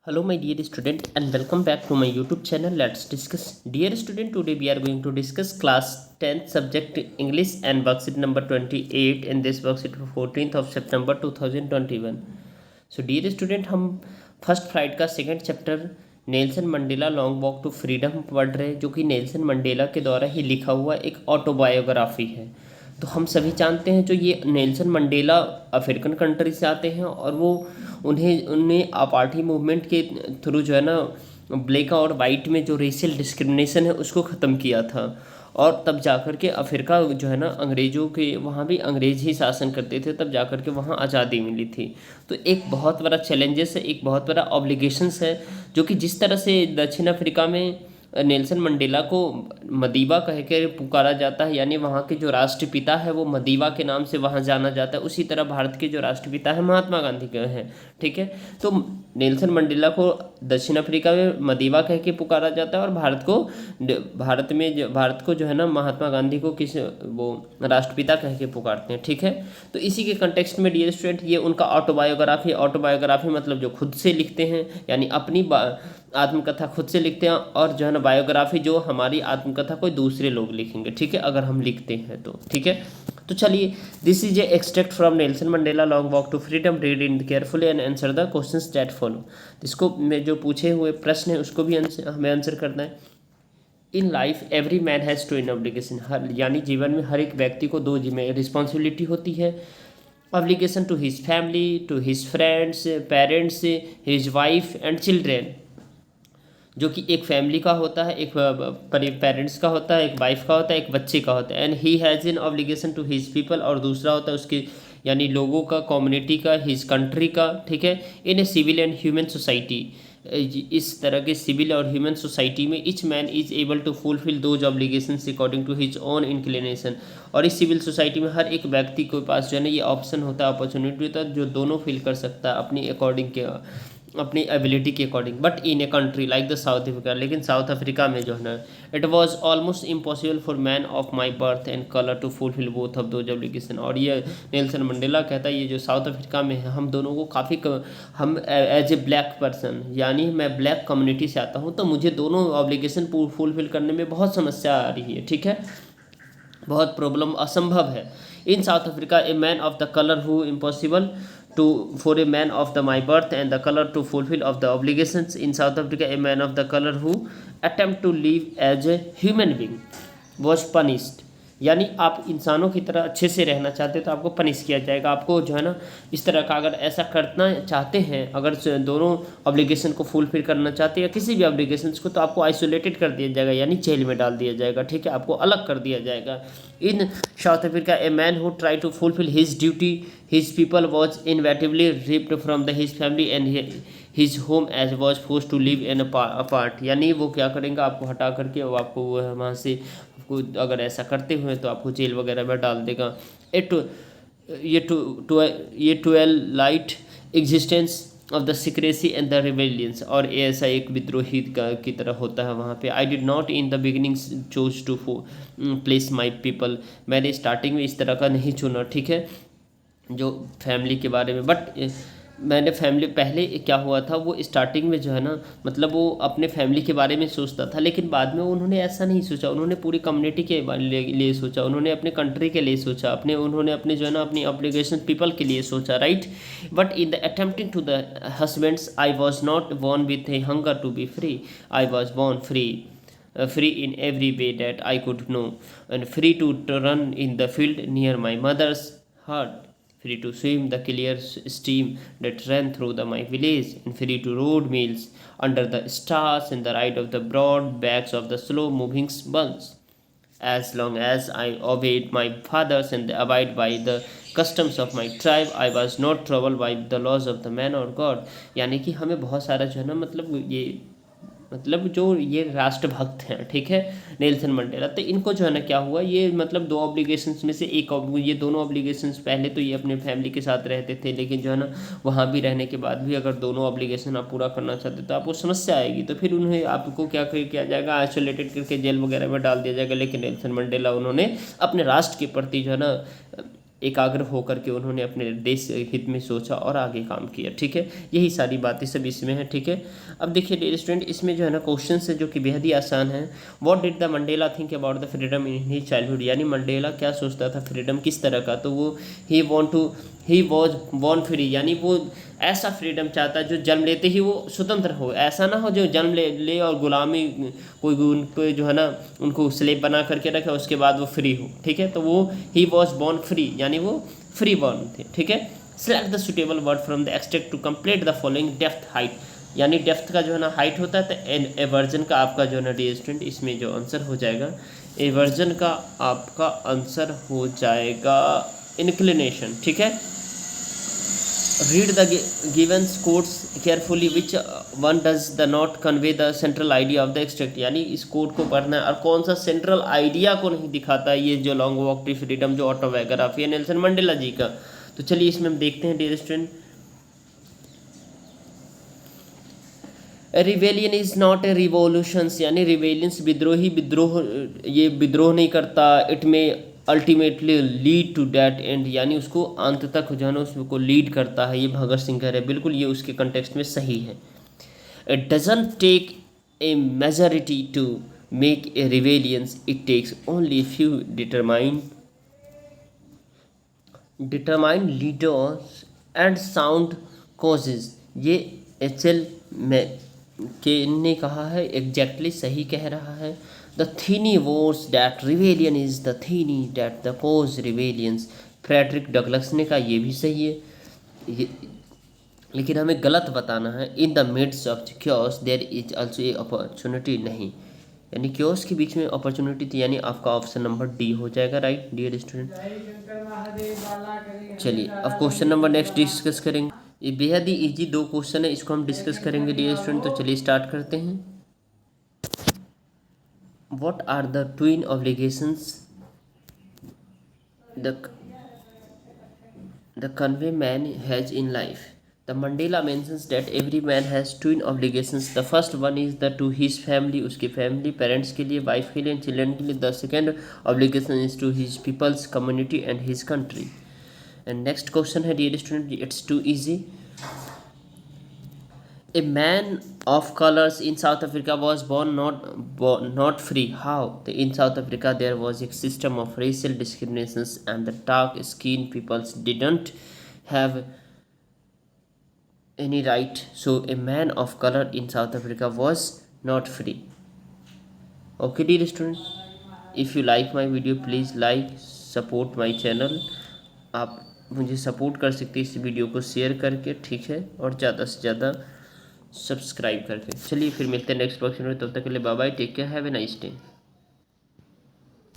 Hello my dear student and welcome back to my YouTube channel. Let's discuss. Dear student, today we are going to discuss class 10th subject English and worksheet number 28 in this worksheet for 14th of September 2021. So dear student, हम first flight का second chapter Nelson Mandela long walk to freedom पढ़ रहे हैं, जो कि Nelson Mandela के द्वारा ही लिखा हुआ एक ऑटोबायोग्राफी है। तो हम सभी जानते हैं जो ये नेल्सन मंडेला अफ्रीकन कंट्री से आते हैं और वो उन्हें अपार्थाइड मूवमेंट के थ्रू जो है ना ब्लैक और वाइट में जो रेशियल डिस्क्रिमिनेशन है उसको ख़त्म किया था। और तब जाकर के अफ्रीका जो है ना अंग्रेज़ों के वहाँ भी अंग्रेज़ ही शासन करते थे, तब जाकर के वहाँ आज़ादी मिली थी। तो एक बहुत बड़ा चैलेंजेस है, एक बहुत बड़ा ऑब्लिगेशंस है, जो कि जिस तरह से दक्षिण अफ्रीका में नेल्सन मंडेला को मदीबा कह कर पुकारा जाता है, यानी वहाँ के जो राष्ट्रपिता है वो मदीबा के नाम से वहाँ जाना जाता है, उसी तरह भारत के जो राष्ट्रपिता है महात्मा गांधी के हैं। ठीक है, तो नेल्सन मंडेला को दक्षिण अफ्रीका में मदीबा कह के पुकारा जाता है और भारत को जो है ना महात्मा गांधी को वो राष्ट्रपिता कह के पुकारते हैं। ठीक है, तो इसी के कंटेक्स्ट में डियर स्टूडेंट ये उनका ऑटोबायोग्राफी मतलब जो खुद से लिखते हैं, यानी अपनी आत्मकथा खुद से लिखते हैं, और जो है ना बायोग्राफी जो हमारी आत्मकथा कोई दूसरे लोग लिखेंगे। ठीक है, अगर हम लिखते हैं तो। ठीक है, तो चलिए, this is a extract from Nelson Mandela long walk to freedom, read in carefully and answer the questions that follow. इसको में जो पूछे हुए प्रश्न है उसको भी हमें आंसर करना है। In life every man has twin obligation, यानी जीवन में हर एक व्यक्ति को दो जिम्मे रिस्पॉन्सिबिलिटी होती है। Obligation to his family, to his friends, parents, his wife and children, जो कि एक फैमिली का होता है, एक पेरेंट्स का होता है, एक वाइफ का होता है, एक बच्चे का होता है। And he has an obligation to his people, और दूसरा होता है उसके यानी लोगों का, कम्युनिटी का, हिज कंट्री का। ठीक है, in a civil and human society, इस तरह के सिविल और ह्यूमन सोसाइटी में each man is able to fulfil those obligations according to his own inclination, और इस सिविल सोसाइटी में हर एक व्यक्ति के पास जो है ना ये ऑप्शन होता है, अपॉर्चुनिटी होता है, जो दोनों फिल कर सकता है अपनी अकॉर्डिंग के, अपनी एबिलिटी के according. But in a country like the South Africa, लेकिन साउथ अफ्रीका में जो है ना it was almost impossible for man of my birth and colour to fulfil both of those obligation. और ये नेल्सन मंडेला कहता है ये जो साउथ अफ्रीका में है हम दोनों को हम एज ए ब्लैक पर्सन, यानी मैं ब्लैक कम्युनिटी से आता हूँ, तो मुझे दोनों ऑब्लिगेशन फुलफिल करने में बहुत समस्या आ रही है। ठीक है, बहुत प्रॉब्लम, असंभव है। In South Africa a man of the colour who impossible for a man of my birth and the color to fulfill of the obligations in South Africa, a man of the color who attempt to live as a human being was punished, यानी आप इंसानों की तरह अच्छे से रहना चाहते हैं तो आपको पनिश किया जाएगा। आपको जो है ना इस तरह का अगर ऐसा करना चाहते हैं, अगर दोनों ऑब्लिगेशन को फुलफिल करना चाहते हैं या किसी भी ऑब्लिगेशन को, तो आपको आइसोलेटेड कर दिया जाएगा, यानी जेल में डाल दिया जाएगा। ठीक है, आपको अलग कर दिया जाएगा। In South Africa a man who try to fulfil his duty his people was inevitably ripped from the his family and his home as was force to live in apart, यानी वो क्या करेंगे, आपको हटा करके वो आपको वहाँ से आपको अगर ऐसा करते हुए तो आपको जेल वगैरह में डाल देगा। ये twelve light existence of the secrecy and the rebellions, और ये ऐसा एक विद्रोही की तरह होता है वहाँ पे। I did not in the beginning choose to place my people, मैंने स्टार्टिंग में इस तरह का नहीं चुना। ठीक है, जो फैमिली के बारे में, बट मैंने फैमिली पहले क्या हुआ था, वो स्टार्टिंग में जो है ना मतलब वो अपने फैमिली के बारे में सोचता था, लेकिन बाद में उन्होंने ऐसा नहीं सोचा, उन्होंने पूरी कम्युनिटी के लिए सोचा, उन्होंने अपने कंट्री के लिए सोचा, उन्होंने अपने जो है ना अपनी ऑब्लिगेशन पीपल के लिए सोचा। Right, but in the attempting to the husbands I was not born with a hunger to be free, I was born free in every way that I could know, and free to run in the field near my mother's heart, free to swim the clear stream that ran through my village, and free to road meals under the stars and the ride of the broad backs of the slow moving bulls. As long as I obeyed my fathers and abide by the customs of my tribe, I was not troubled by the laws of the man or God। यानी कि हमें बहुत सारा जो है ना मतलब जो ये राष्ट्रभक्त हैं, ठीक है, नेल्सन मंडेला, तो इनको जो है ना क्या हुआ, ये मतलब दो ऑब्लिगेशंस में से एक, ये दोनों ऑब्लिगेशंस पहले तो ये अपने फैमिली के साथ रहते थे, लेकिन जो है ना वहाँ भी रहने के बाद भी अगर दोनों ऑब्लिगेशन आप पूरा करना चाहते तो आपको समस्या आएगी, तो फिर उन्हें आपको क्या किया जाएगा, आइसोलेटेड करके जेल वगैरह में डाल दिया जाएगा। लेकिन नेल्सन मंडेला उन्होंने अपने राष्ट्र के प्रति जो है ना एकाग्र होकर के उन्होंने अपने देश हित में सोचा और आगे काम किया। ठीक है, यही सारी बातें सब इसमें है। ठीक है, अब देखिए डियर स्टूडेंट, इसमें जो है ना क्वेश्चन है जो कि बेहद ही आसान है। What did the Mandela think about the freedom in his childhood, यानी मंडेला क्या सोचता था फ्रीडम किस तरह का, तो वो ही वॉज बॉर्न फ्री, यानी वो ऐसा फ्रीडम चाहता है जो जन्म लेते ही वो स्वतंत्र हो, ऐसा ना हो जो जन्म ले और गुलामी कोई उन पे जो है ना उनको स्लेव बना करके रखे उसके बाद वो फ्री हो। ठीक है, तो वो ही वॉज बॉर्न फ्री, यानी वो फ्री बॉर्न थे। ठीक है, select the suitable word from the extract to complete the following depth height, यानी डेप्थ का जो है ना हाइट होता है, तो एवर्जन का आपका जो है ना डियर स्टूडेंट इसमें जो आंसर हो जाएगा, एवर्जन का आपका आंसर हो जाएगा इंक्लिनेशन। ठीक है, read the given quotes carefully, which one does the not convey the central idea of the extract, यानी इस कोट को पढ़ना है और कौन सा सेंट्रल आइडिया को नहीं दिखाता है ये जो लॉन्ग वॉक टू फ्रीडम जो ऑटोबायोग्राफी है नेल्सन मंडेला जी का। तो चलिए इसमें हम देखते हैं dear student, rebellion is not a revolutions, यानी रिवेलियंस विद्रोह ये विद्रोह नहीं करता, it may ultimately lead to that end, यानी उसको अंत तक जो है ना उसको लीड करता है, ये भगत सिंह कह रहे हैं, बिल्कुल ये उसके कंटेक्स्ट में सही है। It doesn't take a majority to make a rebellions, it takes only few determined leaders and sound causes, ये एचएल में के ने कहा है, एग्जैक्टली सही कह रहा है। The thing worse that rebellion is the thing that the cause rebellions, Frederick Douglass ने कहा, ये भी सही है ये, लेकिन हमें गलत बताना है। In the midst of chaos there is also a opportunity, नहीं, यानी क्योस के बीच में अपॉर्चुनिटी थी, यानी आपका ऑप्शन नंबर डी हो जाएगा राइट डियर स्टूडेंट। चलिए अब क्वेश्चन नंबर नेक्स्ट डिस्कस करेंगे, ये बेहद ही इजी दो क्वेश्चन है, इसको हम डिस्कस करेंगे डियर स्टूडेंट। तो चलिए स्टार्ट करते हैं। What are the twin obligations the convey man has in life? The Mandela mentions that every man has twin obligations. The first one is the to his family, उसके family, parents के लिए, wife के लिए, children के लिए. The second obligation is to his people's community and his country. And next question है dear student, it's too easy. A man of colors in South Africa was born not free. How? In South Africa there was a system of racial discriminations and the dark-skinned peoples didn't have any right. So a man of color in South Africa was not free. Okay dear student, if you like my video please like, support my channel. आप मुझे support कर सकते हैं इस video को share करके, ठीक है, और ज़्यादा से ज़्यादा सब्सक्राइब करके। चलिए फिर मिलते हैं नेक्स्ट क्वेश्चन में, तब तक के लिए bye bye, take care, have a nice day.